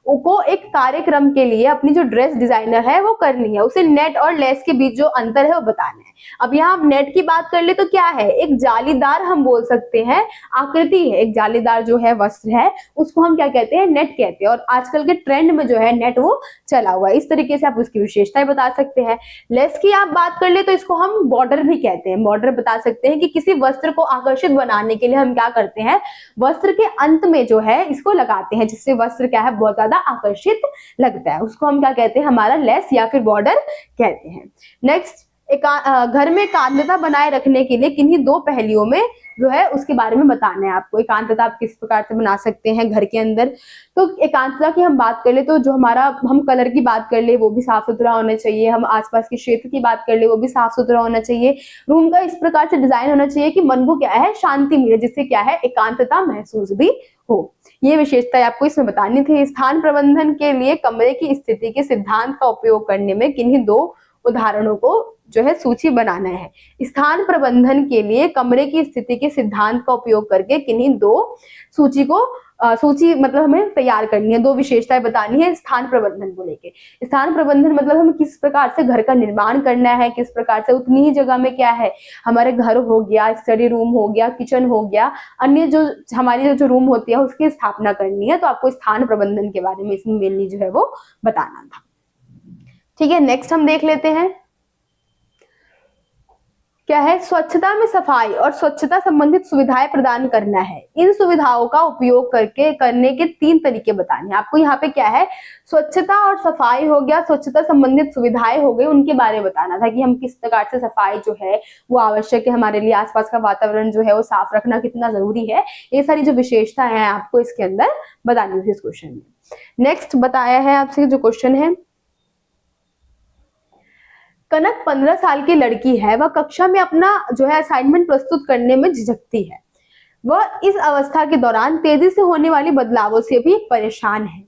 Speaker 1: को एक कार्यक्रम के लिए अपनी जो ड्रेस डिजाइनर है वो करनी है, उसे नेट और लेस के बीच जो अंतर है वो बताना है। अब यहाँ हम नेट की बात कर ले तो क्या है, एक जालीदार हम बोल सकते हैं आकृति है, एक जालीदार जो है वस्त्र है उसको हम क्या कहते हैं, नेट कहते हैं। और आजकल के ट्रेंड में जो है नेट वो चला हुआ है, इस तरीके से आप उसकी विशेषताएं बता सकते हैं। लेस की आप बात कर ले तो इसको हम बॉर्डर भी कहते हैं। बॉर्डर बता सकते हैं कि किसी वस्त्र को आकर्षित बनाने के लिए हम क्या करते हैं, वस्त्र के अंत में जो है इसको लगाते हैं, जिससे वस्त्र क्या है बहुत ज्यादा आकर्षित लगता है, उसको हम क्या कहते हैं, हमारा लेस या फिर बॉर्डर कहते हैं। नेक्स्ट, घर में एकांतता बनाए रखने के लिए किन्हीं दो पहलुओं में जो है उसके बारे में बताना है आपको। एकांतता आप किस प्रकार से बना सकते हैं घर के अंदर, तो एकांतता की हम बात कर ले तो जो हमारा, हम कलर की बात कर ले वो भी साफ सुथरा होना चाहिए, हम आसपास के क्षेत्र की बात कर ले वो भी साफ सुथरा होना चाहिए, रूम का इस प्रकार से डिजाइन होना चाहिए कि मन को क्या है, शांति मिले, जिससे क्या है, एकांतता महसूस भी हो। ये विशेषताएं आपको इसमें बतानी थी। स्थान प्रबंधन के लिए कमरे की स्थिति के सिद्धांत का उपयोग करने में किन्हीं दो उदाहरणों को जो है सूची बनाना है। स्थान प्रबंधन के लिए कमरे की स्थिति के सिद्धांत का उपयोग करके किन्हीं दो सूची मतलब हमें तैयार करनी है, दो विशेषताएं बतानी है स्थान प्रबंधन को लेके। स्थान प्रबंधन मतलब हमें किस प्रकार से घर का निर्माण करना है, किस प्रकार से उतनी ही जगह में क्या है, हमारे घर हो गया, स्टडी रूम हो गया, किचन हो गया, अन्य जो हमारी जो रूम होती है उसकी स्थापना करनी है। तो आपको स्थान प्रबंधन के बारे में इसमें मेनली जो है वो बताना था। ठीक है, नेक्स्ट हम देख लेते हैं क्या है, स्वच्छता में सफाई और स्वच्छता संबंधित सुविधाएं प्रदान करना है। इन सुविधाओं का उपयोग करने के 3 तरीके बताने हैं आपको। यहाँ पे क्या है, स्वच्छता और सफाई हो गया, स्वच्छता संबंधित सुविधाएं हो गई, उनके बारे में बताना था कि हम किस प्रकार से सफाई जो है वो आवश्यक है, हमारे लिए आसपास का वातावरण जो है वो साफ रखना कितना जरूरी है। ये सारी जो विशेषताएं हैं आपको इसके अंदर बतानी थी इस क्वेश्चन में। नेक्स्ट बताया है आपसे जो क्वेश्चन है, कनक 15 साल की लड़की है, वह कक्षा में अपना जो है असाइनमेंट प्रस्तुत करने में झिझकती है। वह इस अवस्था के दौरान तेजी से होने वाली बदलावों से भी परेशान है।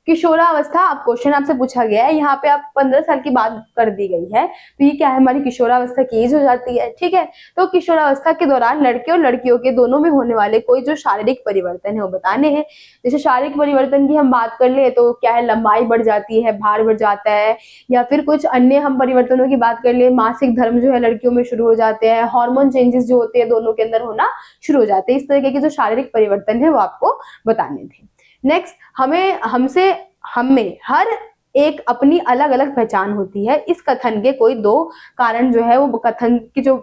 Speaker 1: किशोरावस्था, अब क्वेश्चन आपसे पूछा गया है, यहाँ पे आप 15 साल की बात कर दी गई है, तो ये क्या है, हमारी किशोरावस्था की एज हो जाती है। ठीक है, तो किशोरावस्था के दौरान लड़के और लड़कियों के दोनों में होने वाले कोई जो शारीरिक परिवर्तन है वो बताने हैं। जैसे शारीरिक परिवर्तन की हम बात कर ले तो क्या है, लंबाई बढ़ जाती है, भार बढ़ जाता है, या फिर कुछ अन्य हम परिवर्तनों की बात कर ले, मासिक धर्म जो है लड़कियों में शुरू हो जाते हैं, हार्मोन चेंजेस जो होते हैं दोनों के अंदर होना शुरू हो जाते हैं। इस तरीके के जो शारीरिक परिवर्तन है वो आपको बताने थे। नेक्स्ट, हमें हर एक अपनी अलग अलग पहचान होती है। इस कथन के कोई 2 कारण जो है वो कथन की जो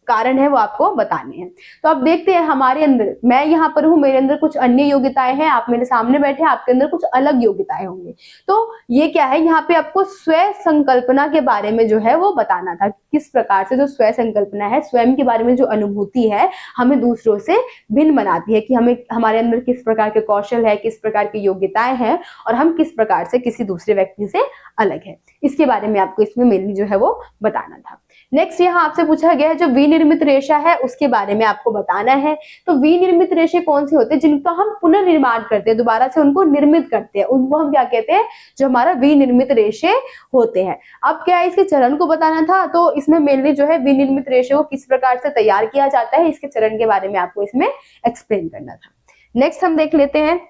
Speaker 1: कारण है वो आपको बताने हैं। तो अब देखते हैं हमारे अंदर, मैं यहाँ पर हूँ, मेरे अंदर कुछ अन्य योग्यताएं हैं, आप मेरे सामने बैठे हैं, आपके अंदर कुछ अलग योग्यताएं होंगी। तो ये क्या है, यहाँ पे आपको स्वयं संकल्पना के बारे में जो है वो बताना था, किस प्रकार से जो स्वयं संकल्पना है, स्वयं के बारे में जो अनुभूति है, हमें दूसरों से भिन्न बनाती है कि हमें हमारे अंदर किस प्रकार के कौशल है, किस प्रकार की योग्यताएं हैं और हम किस प्रकार से किसी दूसरे व्यक्ति से अलग है। इसके बारे में आपको इसमें मेनली जो है वो बताना था। नेक्स्ट, यहाँ आपसे पूछा गया है जो विनिर्मित रेशा है उसके बारे में आपको बताना है। तो विनिर्मित रेशे कौन से होते हैं, जिनका हम पुनर्निर्माण करते हैं, दोबारा से उनको निर्मित करते हैं, उनको हम क्या कहते हैं, जो हमारा विनिर्मित रेशे होते हैं। अब क्या है, इसके चरण को बताना था, तो इसमें मेनली जो है विनिर्मित रेशे को किस प्रकार से तैयार किया जाता है, इसके चरण के बारे में आपको इसमें एक्सप्लेन करना था। नेक्स्ट हम देख लेते हैं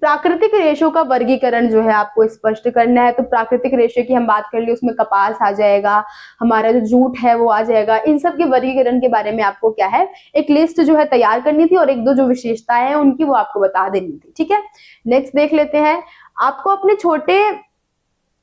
Speaker 1: प्राकृतिक रेशों का वर्गीकरण जो है आपको स्पष्ट करना है। तो प्राकृतिक रेशे की हम बात कर ले, उसमें कपास आ जाएगा, हमारा जो जूट है वो आ जाएगा। इन सब के वर्गीकरण के बारे में आपको क्या है, एक लिस्ट जो है तैयार करनी थी और 1-2 जो विशेषताएं हैं उनकी वो आपको बता देनी थी। ठीक है, नेक्स्ट देख लेते हैं, आपको अपने छोटे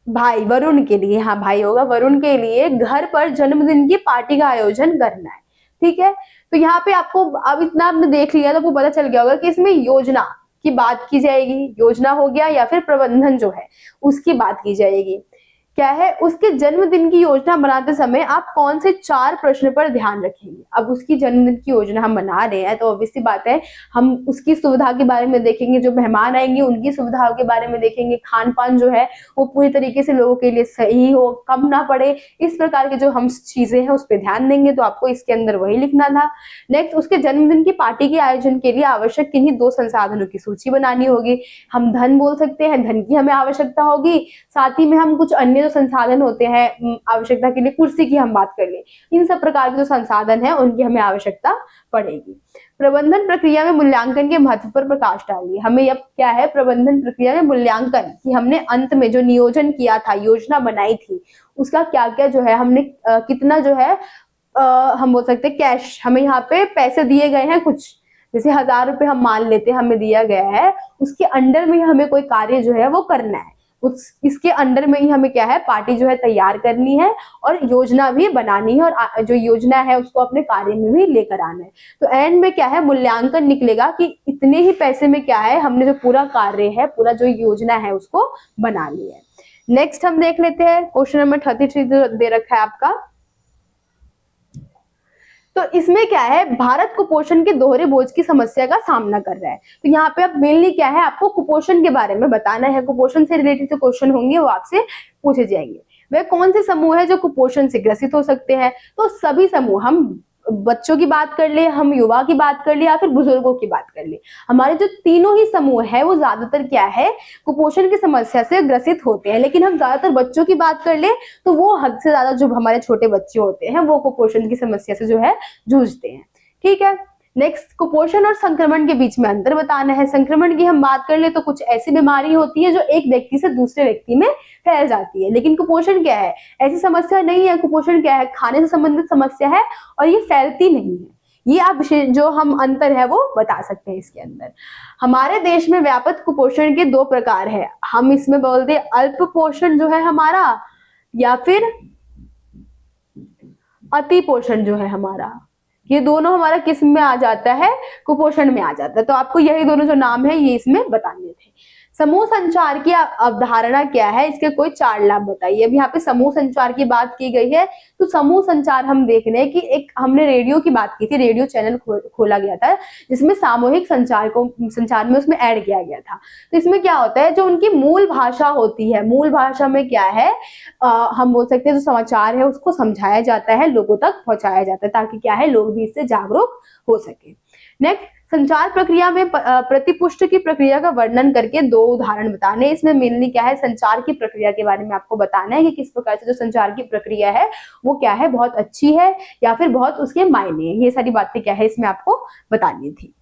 Speaker 1: भाई वरुण के लिए, हाँ भाई होगा, वरुण के लिए घर पर जन्मदिन की पार्टी का आयोजन करना है। ठीक है, तो यहाँ पे आपको अब इतना आपने देख लिया तो आपको पता चल गया होगा कि इसमें योजना की बात की जाएगी, योजना हो गया, या फिर प्रबंधन जो है उसकी बात की जाएगी। क्या है, उसके जन्मदिन की योजना बनाते समय आप कौन से 4 प्रश्न पर ध्यान रखेंगे। अब उसकी जन्मदिन की योजना हम बना रहे हैं तो ऑब्वियसली बात है हम उसकी सुविधा के बारे में देखेंगे, जो मेहमान आएंगे उनकी सुविधाओं के बारे में देखेंगे, खान पान जो है वो पूरी तरीके से लोगों के लिए सही हो, कम ना पड़े, इस प्रकार के जो हम चीजें हैं उस पर ध्यान देंगे। तो आपको इसके अंदर वही लिखना था। नेक्स्ट, उसके जन्मदिन की पार्टी के आयोजन के लिए आवश्यक किन्हीं 2 संसाधनों की सूची बनानी होगी। हम धन बोल सकते हैं, धन की हमें आवश्यकता होगी, साथ ही में हम कुछ अन्य जो संसाधन होते हैं आवश्यकता के लिए, कुर्सी की हम बात कर ले, इन सब प्रकार के जो संसाधन है उनकी हमें आवश्यकता पड़ेगी। प्रबंधन प्रक्रिया में मूल्यांकन के महत्व पर प्रकाश डालिए। हमें अब क्या है, प्रबंधन प्रक्रिया में मूल्यांकन कि हमने अंत में जो नियोजन किया था, योजना बनाई थी, उसका क्या क्या जो है हमने कितना जो है हम बोल सकते हैं कैश, हमें यहाँ पे पैसे दिए गए हैं कुछ, जैसे 1000 रुपए हम मान लेते हैं हमें दिया गया है, उसके अंडर में हमें कोई कार्य जो है वो करना है, उस इसके अंडर में ही हमें क्या है पार्टी जो है तैयार करनी है और योजना भी बनानी है और जो योजना है उसको अपने कार्य में भी लेकर आना है। तो एंड में क्या है मूल्यांकन निकलेगा कि इतने ही पैसे में क्या है हमने जो पूरा कार्य है, पूरा जो योजना है उसको बना लिया है। नेक्स्ट हम देख लेते हैं क्वेश्चन नंबर 33 जो दे रखा है आपका। तो इसमें क्या है, भारत कुपोषण के दोहरे बोझ की समस्या का सामना कर रहा है। तो यहाँ पे अब मेनली क्या है, आपको कुपोषण के बारे में बताना है, कुपोषण से रिलेटेड जो क्वेश्चन होंगे वो आपसे पूछे जाएंगे। वे कौन से समूह है जो कुपोषण से ग्रसित हो सकते हैं? तो सभी समूह, हम बच्चों की बात कर ले, हम युवा की बात कर ले या फिर बुजुर्गों की बात कर ले, हमारे जो तीनों ही समूह है वो ज्यादातर क्या है कुपोषण की समस्या से ग्रसित होते हैं। लेकिन हम ज्यादातर बच्चों की बात कर ले तो वो हद से ज्यादा जो हमारे छोटे बच्चे होते हैं वो कुपोषण की समस्या से जो है जूझते हैं। ठीक है, नेक्स्ट कुपोषण और संक्रमण के बीच में अंतर बताना है। संक्रमण की हम बात कर ले तो कुछ ऐसी बीमारी होती है जो एक व्यक्ति से दूसरे व्यक्ति में फैल जाती है, लेकिन कुपोषण क्या है, ऐसी समस्या नहीं है। कुपोषण क्या है, खाने से संबंधित समस्या है और ये फैलती नहीं है। ये आप जो हम अंतर है वो बता सकते हैं इसके अंदर। हमारे देश में व्यापक कुपोषण के 2 प्रकार है, हम इसमें बोलते हैं अल्प पोषण जो है हमारा या फिर अति पोषण जो है हमारा। ये दोनों हमारा किस में आ जाता है, कुपोषण में आ जाता है। तो आपको यही दोनों जो नाम है ये इसमें बताने थे। समूह संचार की अवधारणा क्या है, इसके कोई 4 लाभ बताइए। अब यहाँ पे समूह संचार की बात की गई है, तो समूह संचार हम देख रहे हैं कि एक हमने रेडियो की बात की थी, रेडियो चैनल खोला गया था जिसमें सामूहिक संचार में उसमें ऐड किया गया था। तो इसमें क्या होता है, जो उनकी मूल भाषा होती है, मूल भाषा में क्या है हम बोल सकते हैं जो समाचार है उसको समझाया जाता है, लोगों तक पहुंचाया जाता है, ताकि क्या है लोग भी इससे जागरूक हो सके। नेक्स्ट, संचार प्रक्रिया में प्रतिपुष्ट की प्रक्रिया का वर्णन करके 2 उदाहरण बताने। इसमें मेनली क्या है, संचार की प्रक्रिया के बारे में आपको बताना है कि किस प्रकार से जो संचार की प्रक्रिया है वो क्या है, बहुत अच्छी है या फिर बहुत उसके मायने है, ये सारी बातें क्या है इसमें आपको बतानी थी।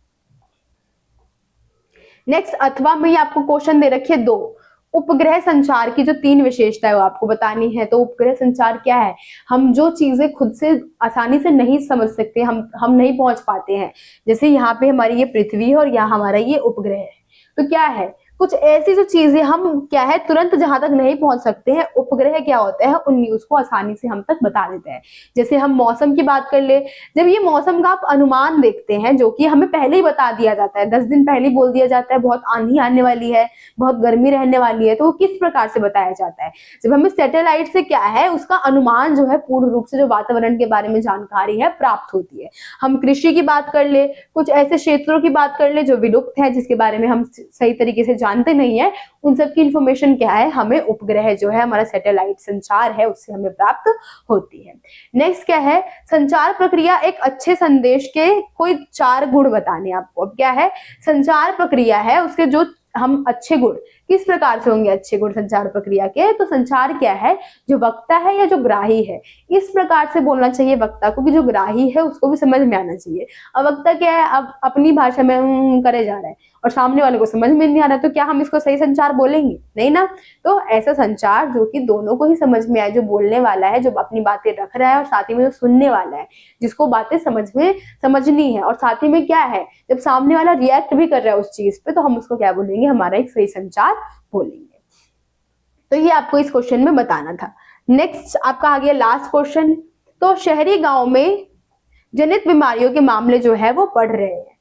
Speaker 1: नेक्स्ट, अथवा में आपको क्वेश्चन दे रखे 2 उपग्रह संचार की जो 3 विशेषताएं वो आपको बतानी है। तो उपग्रह संचार क्या है, हम जो चीजें खुद से आसानी से नहीं समझ सकते, हम नहीं पहुंच पाते हैं, जैसे यहाँ पे हमारी ये पृथ्वी है और यहाँ हमारा ये उपग्रह है, तो क्या है कुछ ऐसी जो चीजें हम क्या है तुरंत जहां तक नहीं पहुंच सकते हैं, उपग्रह क्या होता है उन न्यूज को आसानी से हम तक बता देते हैं। जैसे हम मौसम की बात कर ले, जब ये मौसम का आप अनुमान देखते हैं जो कि हमें पहले ही बता दिया जाता है, 10 दिन पहले ही बोल दिया जाता है बहुत आंधी आने वाली है, बहुत गर्मी रहने वाली है, तो वो किस प्रकार से बताया जाता है, जब हमें सैटेलाइट से क्या है उसका अनुमान जो है पूर्ण रूप से जो वातावरण के बारे में जानकारी है प्राप्त होती है। हम कृषि की बात कर ले, कुछ ऐसे क्षेत्रों की बात कर ले जो विलुप्त है, जिसके बारे में हम सही तरीके से जानते नहीं है, उन सब की इंफॉर्मेशन क्या है हमें उपग्रह जो है हमारा सैटेलाइट संचार है उससे हमें प्राप्त होती है। नेक्स्ट क्या है, संचार प्रक्रिया एक अच्छे संदेश के कोई 4 गुण बताने आपको। अब क्या है, संचार प्रक्रिया है उसके जो हम अच्छे गुण किस प्रकार से होंगे, अच्छे गुण संचार प्रक्रिया के, तो संचार क्या है, जो वक्ता है या जो ग्राही है इस प्रकार से बोलना चाहिए वक्ता को कि जो ग्राही है उसको भी समझ में आना चाहिए। अब वक्ता क्या है, अब अपनी भाषा में करे जा रहा है और सामने वाले को समझ में नहीं आ रहा, तो क्या हम इसको सही संचार बोलेंगे, नहीं ना। तो ऐसा संचार जो कि दोनों को ही समझ में आए, जो बोलने वाला है जो अपनी बातें रख रहा है और साथ ही में जो सुनने वाला है जिसको बातें समझनी है, और साथ ही में क्या है जब सामने वाला रिएक्ट भी कर रहा है उस चीज पे, तो हम उसको क्या बोलेंगे, हमारा एक सही संचार बोलेंगे। तो ये आपको इस क्वेश्चन में बताना था। नेक्स्ट आपका आ गया लास्ट क्वेश्चन। तो शहरी गांव में जनित बीमारियों के मामले जो है वो बढ़ रहे हैं।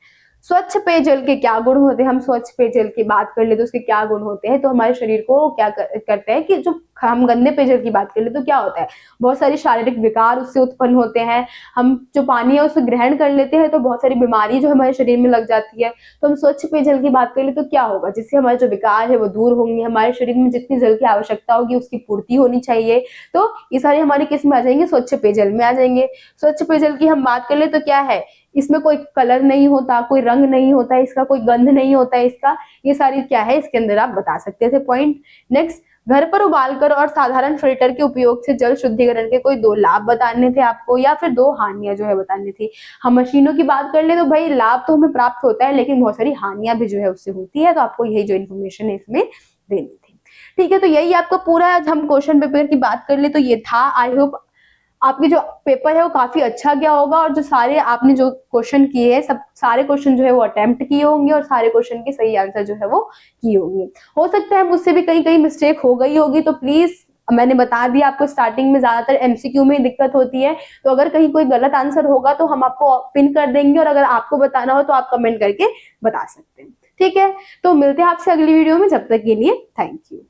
Speaker 1: स्वच्छ पेयजल के क्या गुण होते हैं, हम स्वच्छ पेयजल की बात कर ले तो उसके क्या गुण होते हैं, तो हमारे शरीर को क्या करते हैं कि जो हम गंदे पेयजल की बात कर ले तो क्या होता है, बहुत सारी शारीरिक विकार उससे उत्पन्न होते हैं। हम जो पानी है उसे ग्रहण कर लेते हैं तो बहुत सारी बीमारी जो हमारे शरीर में लग जाती है। तो हम स्वच्छ पेयजल की बात कर ले तो क्या होगा, जिससे हमारे जो विकार है वो दूर होंगे, हमारे शरीर में जितनी जल की आवश्यकता होगी उसकी पूर्ति होनी चाहिए। तो ये सारी हमारी किस में आ जाएंगे, स्वच्छ पेयजल में आ जाएंगे। स्वच्छ पेयजल की हम बात कर ले तो क्या है, इसमें कोई कलर नहीं होता, कोई रंग नहीं होता है इसका, कोई गंध नहीं होता है इसका, ये सारी क्या है इसके अंदर आप बता सकते थे पॉइंट। नेक्स्ट, घर पर उबालकर और साधारण फिल्टर के उपयोग से जल शुद्धिकरण के कोई 2 लाभ बताने थे आपको, या फिर 2 हानियां जो है बतानी थी। हम मशीनों की बात कर ले तो भाई लाभ तो हमें प्राप्त होता है, लेकिन बहुत सारी हानियां भी जो है उससे होती है, तो आपको यही जो इन्फॉर्मेशन है इसमें देनी थी। ठीक है, तो यही आपका पूरा, आज हम क्वेश्चन पेपर की बात कर ले तो ये था। आई होप आपकी जो पेपर है वो काफी अच्छा गया होगा, और जो सारे आपने जो क्वेश्चन किए हैं, सब सारे क्वेश्चन जो है वो अटेम्प्ट किए होंगे, और सारे क्वेश्चन के सही आंसर जो है वो किए होंगे। हो सकता है मुझसे भी कहीं कहीं मिस्टेक हो गई होगी, तो प्लीज, मैंने बता दिया आपको स्टार्टिंग में ज्यादातर एमसीक्यू में दिक्कत होती है, तो अगर कहीं कोई गलत आंसर होगा तो हम आपको पिन कर देंगे, और अगर आपको बताना हो तो आप कमेंट करके बता सकते हैं। ठीक है, तो मिलते हैं आपसे अगली वीडियो में, जब तक के लिए थैंक यू।